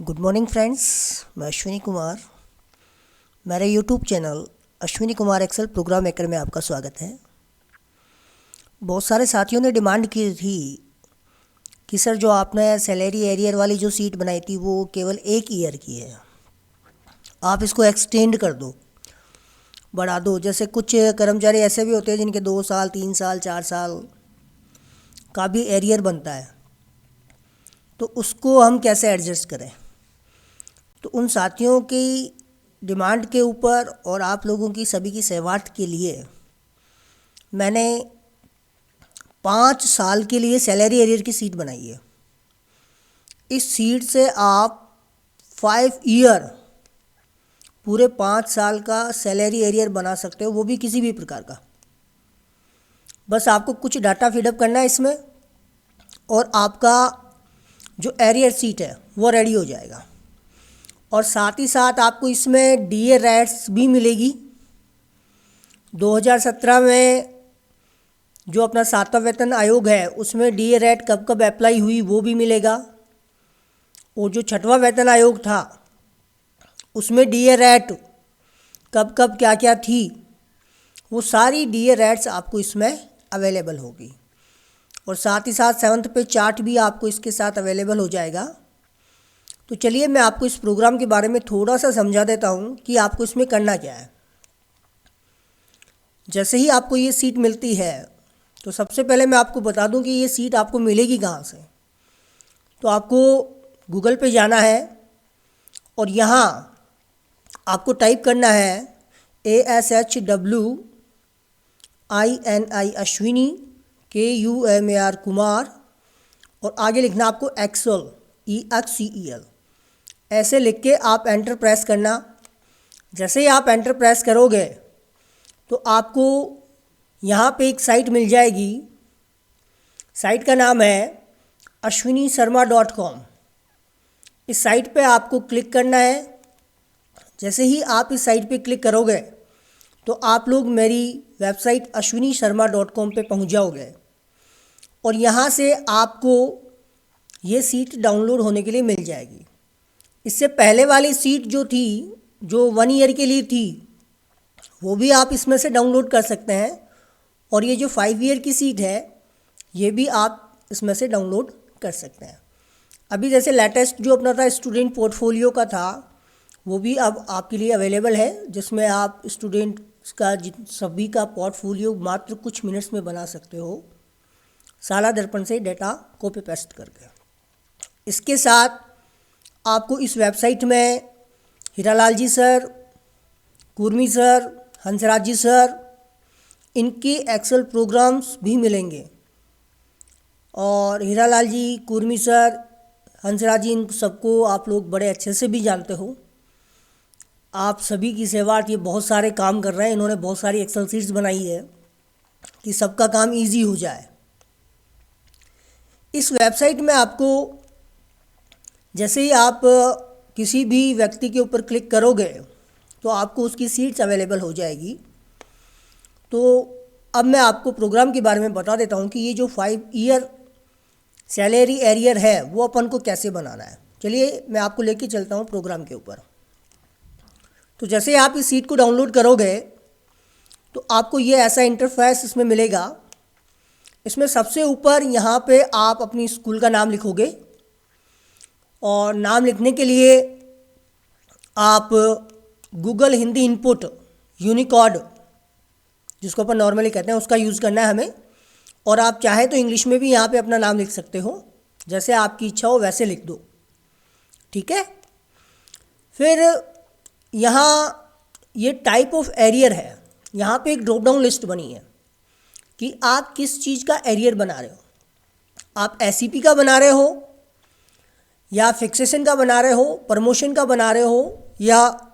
Good morning friends, मैं अश्विनी कुमार। मेरे YouTube channel Ashwini Kumar Excel program maker में आपका स्वागत है। बहुत सारे साथियों ने डिमांड की थी कि सर जो आपने सैलरी एरियर वाली जो सीट बनाई थी वो केवल 1 ईयर की है, आप इसको एक्सटेंड कर दो, बढ़ा दो। जैसे कुछ कर्मचारी ऐसे भी होते हैं जिनके 2 साल 3 साल 4 साल का भी एरियर बनता है, तो उसको हम कैसे एडजस्ट करें। तो उन साथियों की डिमांड के ऊपर और आप लोगों की सभी की सहवार्थ के लिए मैंने 5 साल के लिए सैलरी एरियर की सीट बनाई है। इस सीट से आप 5 ईयर पूरे 5 साल का सैलरी एरियर बना सकते हो, वो भी किसी भी प्रकार का। बस आपको कुछ डाटा फीडअप करना है इसमें और आपका जो एरियर सीट है वो रेडी हो जाएगा। और साथ ही साथ आपको इसमें डीए रेट्स भी मिलेगी। 2017 में जो अपना 7वां वेतन आयोग है उसमें डीए रेट कब कब अप्लाई हुई वो भी मिलेगा। और जो 6वां वेतन आयोग था उसमें डीए रेट कब कब क्या क्या थी, वो सारी डीए रेट्स आपको इसमें अवेलेबल होगी। और साथ ही साथ 7th पे चार्ट भी आपको इसके साथ अवेलेबल हो जाएगा। तो चलिए मैं आपको इस प्रोग्राम के बारे में थोड़ा सा समझा देता हूँ कि आपको इसमें करना क्या है। जैसे ही आपको ये सीट मिलती है तो सबसे पहले मैं आपको बता दूं कि ये सीट आपको मिलेगी कहाँ से। तो आपको गूगल पे जाना है और यहाँ आपको टाइप करना है ASHWINI अश्विनी KUMAR कुमार और आगे लिखना आपको एक्सेल EXCEL। ऐसे लिख के आप एंटर प्रेस करना। जैसे ही आप एंटर प्रेस करोगे तो आपको यहाँ पे एक साइट मिल जाएगी। साइट का नाम है ashwinisharma.com। इस साइट पे आपको क्लिक करना है। जैसे ही आप इस साइट पे क्लिक करोगे तो आप लोग मेरी वेबसाइट ashwinisharma.com पे पहुँच जाओगे और यहाँ से आपको ये सीट डाउनलोड होने के लिए मिल जाएगी। इससे पहले वाली सीट जो थी, जो 1 ईयर के लिए थी, वो भी आप इसमें से डाउनलोड कर सकते हैं। और ये जो 5 ईयर की सीट है ये भी आप इसमें से डाउनलोड कर सकते हैं। अभी जैसे लेटेस्ट जो अपना था स्टूडेंट पोर्टफोलियो का था वो भी अब आपके लिए अवेलेबल है, जिसमें आप स्टूडेंट्स का सभी का पोर्टफोलियो मात्र कुछ मिनट्स में बना सकते हो, साला दर्पण से डाटा कॉपी पेस्ट करके। इसके साथ आपको इस वेबसाइट में हीरालाल जी sir, Kurmi sir, Hansraj ji sir, इनके एक्सेल प्रोग्राम्स भी मिलेंगे। और हीरालाल जी, कुर्मी सर, हंसराज जी, इन सबको आप लोग बड़े अच्छे से भी जानते हो। आप सभी की सेवार्थ ये बहुत सारे काम कर रहे हैं। इन्होंने बहुत सारी एक्सेल शीट्स बनाई है कि सबका काम इजी हो जाए। इस वेबसाइट में आपको जैसे ही आप किसी भी व्यक्ति के ऊपर क्लिक करोगे तो आपको उसकी सीट्स अवेलेबल हो जाएगी। तो अब मैं आपको प्रोग्राम के बारे में बता देता हूँ कि ये जो 5 ईयर सैलरी एरियर है वो अपन को कैसे बनाना है। चलिए मैं आपको लेके चलता हूँ प्रोग्राम के ऊपर। तो जैसे आप इस सीट को डाउनलोड करोगे तो आपको ये ऐसा इंटरफेस इसमें मिलेगा। इसमें सबसे ऊपर यहाँ पे आप अपनी स्कूल का नाम लिखोगे और नाम लिखने के लिए आप गूगल हिंदी इनपुट यूनिकोड, जिसको अपन नॉर्मली कहते हैं, उसका यूज़ करना है हमें। और आप चाहे तो इंग्लिश में भी यहाँ पे अपना नाम लिख सकते हो, जैसे आपकी इच्छा हो वैसे लिख दो, ठीक है। फिर यहाँ ये टाइप ऑफ एरियर है, यहाँ पे एक ड्रॉप डाउन लिस्ट बनी है कि आप किस चीज़ का एरियर बना रहे हो। आप एसईपी का बना रहे हो या फिक्सेशन का बना रहे हो, प्रमोशन का बना रहे हो या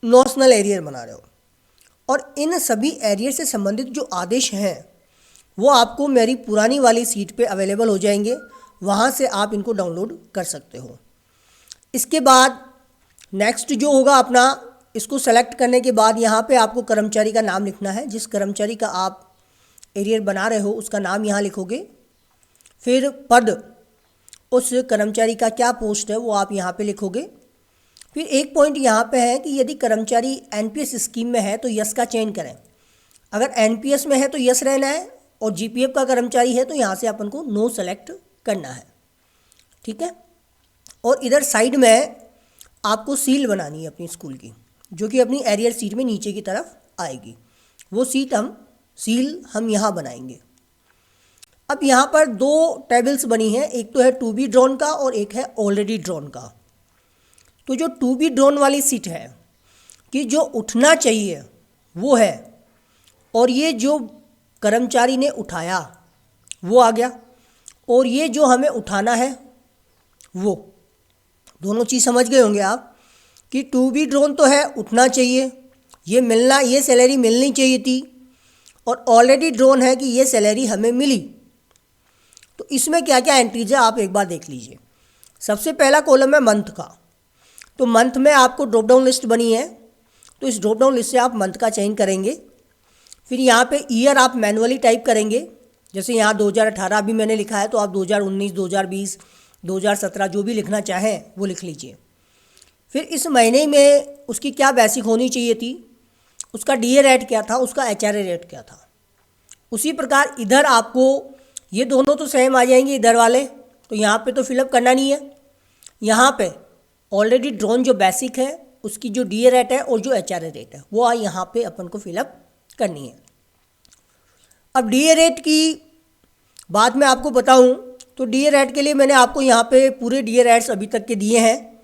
नॉशनल एरियर बना रहे हो। और इन सभी एरियर से संबंधित जो आदेश हैं वो आपको मेरी पुरानी वाली सीट पे अवेलेबल हो जाएंगे, वहाँ से आप इनको डाउनलोड कर सकते हो। इसके बाद नेक्स्ट जो होगा अपना, इसको सेलेक्ट करने के बाद यहाँ पे आपको कर्मचारी का नाम लिखना है। जिस कर्मचारी का आप एरियर बना रहे हो उसका नाम यहाँ लिखोगे। फिर पद उस कर्मचारी का क्या पोस्ट है वो आप यहाँ पे लिखोगे। फिर एक पॉइंट यहाँ पे है कि यदि कर्मचारी एनपीएस स्कीम में है तो यस का चयन करें। अगर एनपीएस में है तो यस रहना है, और जीपीएफ का कर्मचारी है तो यहाँ से अपन को नो सेलेक्ट करना है। ठीक है। और इधर साइड में आपको सील बनानी है अपनी स्कूल की, जो कि अपनी एरियर सीट में नीचे की तरफ आएगी। वो सील हम यहाँ बनाएंगे। अब यहाँ पर दो टेबल्स बनी हैं, एक तो है टू बी ड्रॉन का और एक है ऑलरेडी ड्रॉन का। तो जो टू बी ड्रॉन वाली सीट है कि जो उठना चाहिए वो है, और ये जो कर्मचारी ने उठाया वो आ गया, और ये जो हमें उठाना है वो, दोनों चीज़ समझ गए होंगे आप कि टू बी ड्रॉन तो है उठना चाहिए, ये सैलरी मिलनी चाहिए थी, और ऑलरेडी ड्रॉन है कि ये सैलरी हमें मिली। तो इसमें क्या क्या एंट्रीज है आप एक बार देख लीजिए। सबसे पहला कॉलम है मंथ का। तो मंथ में आपको ड्रॉप डाउन लिस्ट बनी है, तो इस ड्रॉप डाउन लिस्ट से आप मंथ का चयन करेंगे। फिर यहाँ पे ईयर आप मैनुअली टाइप करेंगे, जैसे यहाँ 2018 भी मैंने लिखा है, तो आप 2019, 2020, 2017 जो भी लिखना चाहें वो लिख लीजिए। फिर इस महीने में उसकी क्या बेसिक होनी चाहिए थी, उसका डीए रेट क्या था, उसका एचआरए रेट क्या था। उसी प्रकार इधर आपको ये दोनों तो सेम आ जाएंगे इधर वाले, तो यहाँ पे तो फिलअप करना नहीं है। यहाँ पे ऑलरेडी ड्रॉन जो बेसिक है उसकी जो डीए रेट है और जो एचआरए रेट है वो यहाँ पे अपन को फिलअप करनी है। अब डीए रेट की बात मैं आपको बताऊं तो डीए रेट के लिए मैंने आपको यहाँ पे पूरे डीए रेट्स अभी तक के दिए हैं,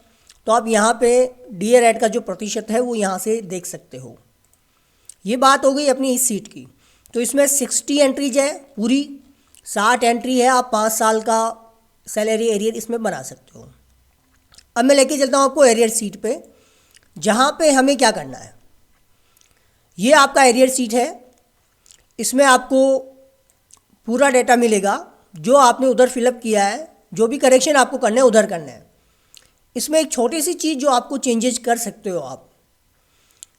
तो आप यहाँ पे डीए रेट का जो प्रतिशत है वो यहाँ से देख सकते हो। ये बात हो गई अपनी इस सीट की। तो इसमें 60 एंट्रीज है, पूरी 60 एंट्री है, आप 5 साल का सैलरी एरियर इसमें बना सकते हो। अब मैं लेके चलता हूँ आपको एरियर सीट पे, जहाँ पे हमें क्या करना है। ये आपका एरियर सीट है, इसमें आपको पूरा डेटा मिलेगा जो आपने उधर फिलअप किया है, जो भी करेक्शन आपको करने हैं उधर करना है। इसमें एक छोटी सी चीज़ जो आपको चेंजेज कर सकते हो आप,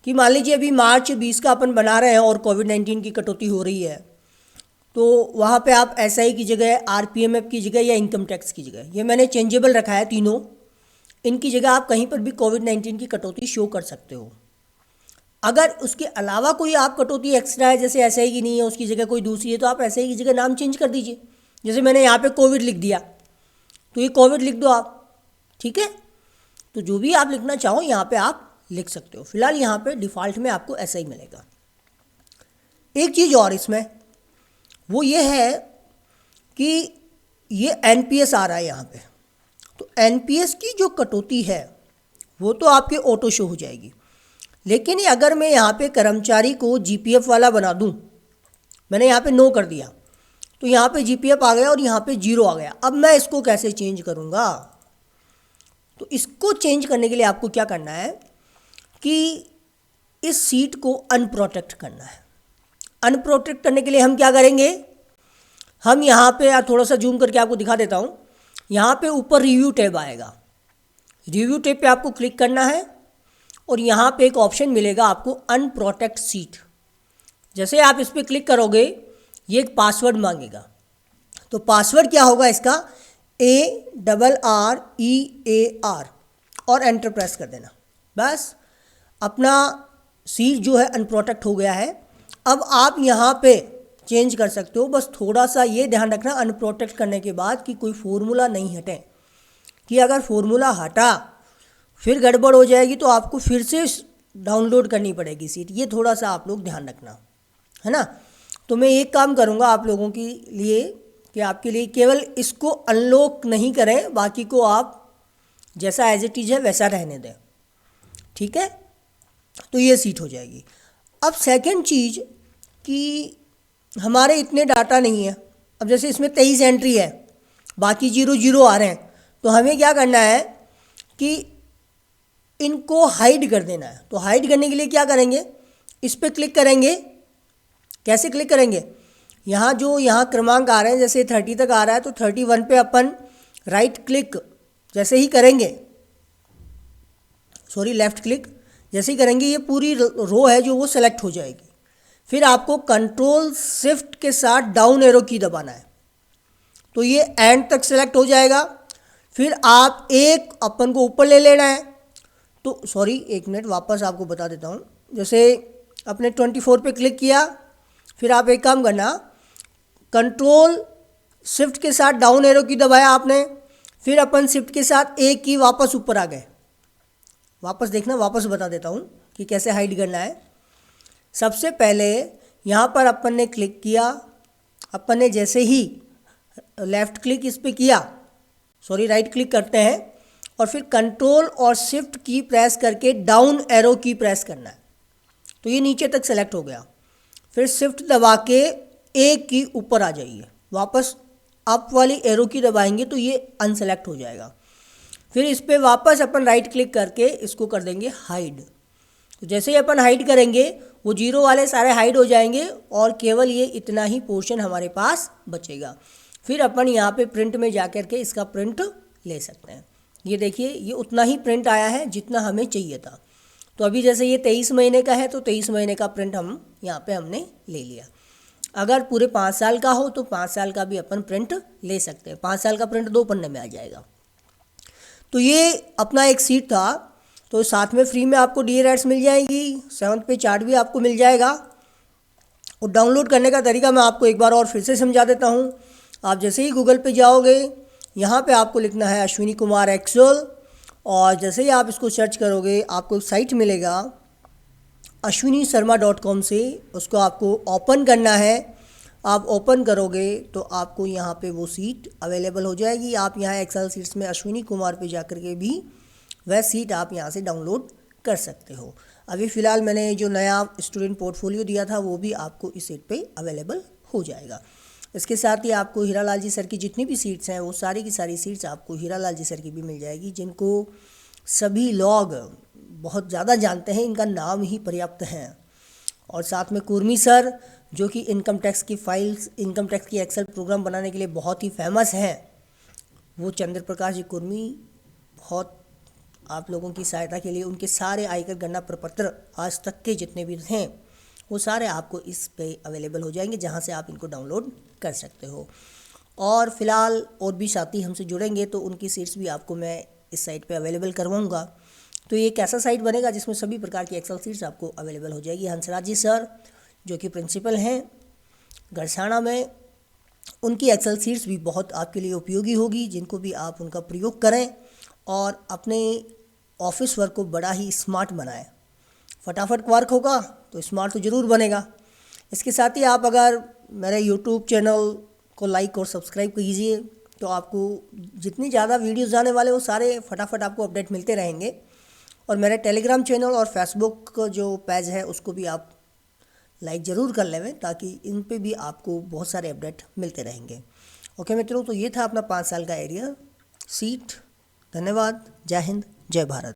कि मान लीजिए अभी मार्च 20 का अपन बना रहे हैं और कोविड-19 की कटौती हो रही है, तो वहाँ पे आप एसआई की जगह, आरपीएमएफ की जगह या इनकम टैक्स की जगह, ये मैंने चेंजेबल रखा है तीनों, इनकी जगह आप कहीं पर भी कोविड-19 की कटौती शो कर सकते हो। अगर उसके अलावा कोई आप कटौती एक्स्ट्रा है, जैसे एसआई की नहीं है उसकी जगह कोई दूसरी है, तो आप एसआई की जगह नाम चेंज कर दीजिए। जैसे मैंने यहाँ पे कोविड लिख दिया, तो ये कोविड लिख दो आप। ठीक है। तो जो भी आप लिखना चाहो यहाँ पे आप लिख सकते हो। फिलहाल यहाँ पे डिफ़ॉल्ट में आपको एसआई मिलेगा। एक चीज़ और इसमें वो ये है कि ये एनपीएस आ रहा है यहाँ पे, तो एनपीएस की जो कटौती है वो तो आपके ऑटो शो हो जाएगी। लेकिन अगर मैं यहाँ पे कर्मचारी को जीपीएफ वाला बना दूँ, मैंने यहाँ पे नो कर दिया, तो यहाँ पे जीपीएफ आ गया और यहाँ पे 0 आ गया। अब मैं इसको कैसे चेंज करूँगा? तो इसको चेंज करने के लिए आपको क्या करना है कि इस सीट को अनप्रोटेक्ट करना है। अनप्रोटेक्ट करने के लिए हम क्या करेंगे, हम यहाँ पे थोड़ा सा जूम करके आपको दिखा देता हूँ। यहाँ पे ऊपर रिव्यू टैब आएगा, रिव्यू टैब पे आपको क्लिक करना है और यहाँ पे एक ऑप्शन मिलेगा आपको अनप्रोटेक्ट सीट। जैसे आप इस पर क्लिक करोगे ये एक पासवर्ड मांगेगा। तो पासवर्ड क्या होगा इसका, ARREAR, और एंटर प्रेस कर देना। बस अपना सीट जो है अनप्रोटेक्ट हो गया है। अब आप यहाँ पे चेंज कर सकते हो। बस थोड़ा सा ये ध्यान रखना अनप्रोटेक्ट करने के बाद कि कोई फॉर्मूला नहीं हटे, कि अगर फॉर्मूला हटा फिर गड़बड़ हो जाएगी तो आपको फिर से डाउनलोड करनी पड़ेगी सीट। ये थोड़ा सा आप लोग ध्यान रखना, है ना। तो मैं एक काम करूँगा आप लोगों के लिए कि आपके लिए केवल इसको अनलॉक नहीं करें, बाकी को आप जैसा एज इट इज़ है वैसा रहने दें। ठीक है। तो ये सीट हो जाएगी। अब सेकंड चीज़ कि हमारे इतने डाटा नहीं है। अब जैसे इसमें 23 एंट्री है, बाकी 0 आ रहे हैं, तो हमें क्या करना है कि इनको हाइड कर देना है। तो हाइड करने के लिए क्या करेंगे, इस पर क्लिक करेंगे। कैसे क्लिक करेंगे, यहाँ क्रमांक आ रहे हैं, जैसे 30 तक आ रहा है तो 31 पे अपन राइट क्लिक जैसे ही करेंगे, लेफ़्ट क्लिक जैसे ही करेंगे, ये पूरी रो है जो वो सेलेक्ट हो जाएगी। फिर आपको कंट्रोल शिफ्ट के साथ डाउन एरो की दबाना है, तो ये एंड तक सेलेक्ट हो जाएगा। फिर आप एक अपन को ऊपर ले लेना है। तो सॉरी, एक मिनट, वापस आपको बता देता हूँ। जैसे अपने 24 पे क्लिक किया, फिर आप एक काम करना, कंट्रोल शिफ्ट के साथ डाउन एरो की दबाया आपने, फिर अपन शिफ्ट के साथ एक की वापस ऊपर आ गए। वापस देखना, वापस बता देता हूँ कि कैसे हाइड करना है। सबसे पहले यहाँ पर अपन ने क्लिक किया, अपन ने जैसे ही लेफ़्ट क्लिक इस पर किया, सॉरी राइट क्लिक करते हैं, और फिर कंट्रोल और शिफ्ट की प्रेस करके डाउन एरो की प्रेस करना है। तो ये नीचे तक सेलेक्ट हो गया। फिर शिफ्ट दबा के एक की ऊपर आ जाइए, वापस अप वाली एरो की दबाएंगे तो ये अनसेलेक्ट हो जाएगा। फिर इस पर वापस अपन राइट क्लिक करके इसको कर देंगे हाइड। तो जैसे ही अपन हाइड करेंगे वो जीरो वाले सारे हाइड हो जाएंगे और केवल ये इतना ही पोर्शन हमारे पास बचेगा। फिर अपन यहाँ पे प्रिंट में जा कर के इसका प्रिंट ले सकते हैं। ये देखिए, ये उतना ही प्रिंट आया है जितना हमें चाहिए था। तो अभी जैसे ये 23 महीने का है तो 23 महीने का प्रिंट हम यहाँ पे हमने ले लिया। अगर पूरे 5 साल का हो तो 5 साल का भी अपन प्रिंट ले सकते हैं। 5 साल का प्रिंट 2 पन्ने में आ जाएगा। तो ये अपना एक सीट था। तो साथ में फ्री में आपको डी राइट्स मिल जाएगी, 7th पे चार्ट भी आपको मिल जाएगा। और डाउनलोड करने का तरीका मैं आपको एक बार और फिर से समझा देता हूँ। आप जैसे ही गूगल पे जाओगे, यहाँ पे आपको लिखना है अश्विनी कुमार एक्सेल, और जैसे ही आप इसको सर्च करोगे आपको एक साइट मिलेगा ashwinisharma.com से। उसको आपको ओपन करना है। आप ओपन करोगे तो आपको यहाँ पे वो सीट अवेलेबल हो जाएगी। आप यहाँ एक्सेल सीट्स में अश्विनी कुमार पे जाकर के भी वह सीट आप यहाँ से डाउनलोड कर सकते हो। अभी फ़िलहाल मैंने जो नया स्टूडेंट पोर्टफोलियो दिया था वो भी आपको इस सीट पे अवेलेबल हो जाएगा। इसके साथ ही आपको हीरालाल जी सर की जितनी भी सीट्स हैं वो सारी की सारी सीट्स आपको हीरालाल जी सर की भी मिल जाएगी, जिनको सभी लोग बहुत ज़्यादा जानते हैं, इनका नाम ही पर्याप्त है। और साथ में कुर्मी सर, जो कि इनकम टैक्स की फाइल्स, इनकम टैक्स की एक्सेल प्रोग्राम बनाने के लिए बहुत ही फेमस हैं। वो चंद्र प्रकाश जी कुर्मी बहुत आप लोगों की सहायता के लिए उनके सारे आयकर गणना प्रपत्र आज तक के जितने भी हैं वो सारे आपको इस पे अवेलेबल हो जाएंगे, जहां से आप इनको डाउनलोड कर सकते हो। और फिलहाल और भी साथी हमसे जुड़ेंगे तो उनकी सीट्स भी आपको मैं इस साइट पे अवेलेबल करवाऊंगा। तो ये एक ऐसा साइट बनेगा जिसमें सभी प्रकार की एक्सेल सीट्स आपको अवेलेबल हो जाएगी। हंसराज जी सर जो कि प्रिंसिपल हैं गरसाना में, उनकी एक्सेल सीट्स भी बहुत आपके लिए उपयोगी होगी, जिनको भी आप उनका प्रयोग करें और अपने ऑफिस वर्क को बड़ा ही स्मार्ट बनाएं। फटाफट वर्क होगा तो स्मार्ट तो ज़रूर बनेगा। इसके साथ ही आप अगर मेरे यूट्यूब चैनल को लाइक और सब्सक्राइब कीजिए तो आपको जितनी ज़्यादा वीडियोज़ आने वाले वो सारे फटाफट आपको अपडेट मिलते रहेंगे। और मेरे टेलीग्राम चैनल और फेसबुक जो पेज है उसको भी आप लाइक ज़रूर कर लें, ताकि इन पे भी आपको बहुत सारे अपडेट मिलते रहेंगे। ओके मित्रों, तो ये था अपना 5 साल का एरिया सीट। धन्यवाद। जय हिंद, जय भारत।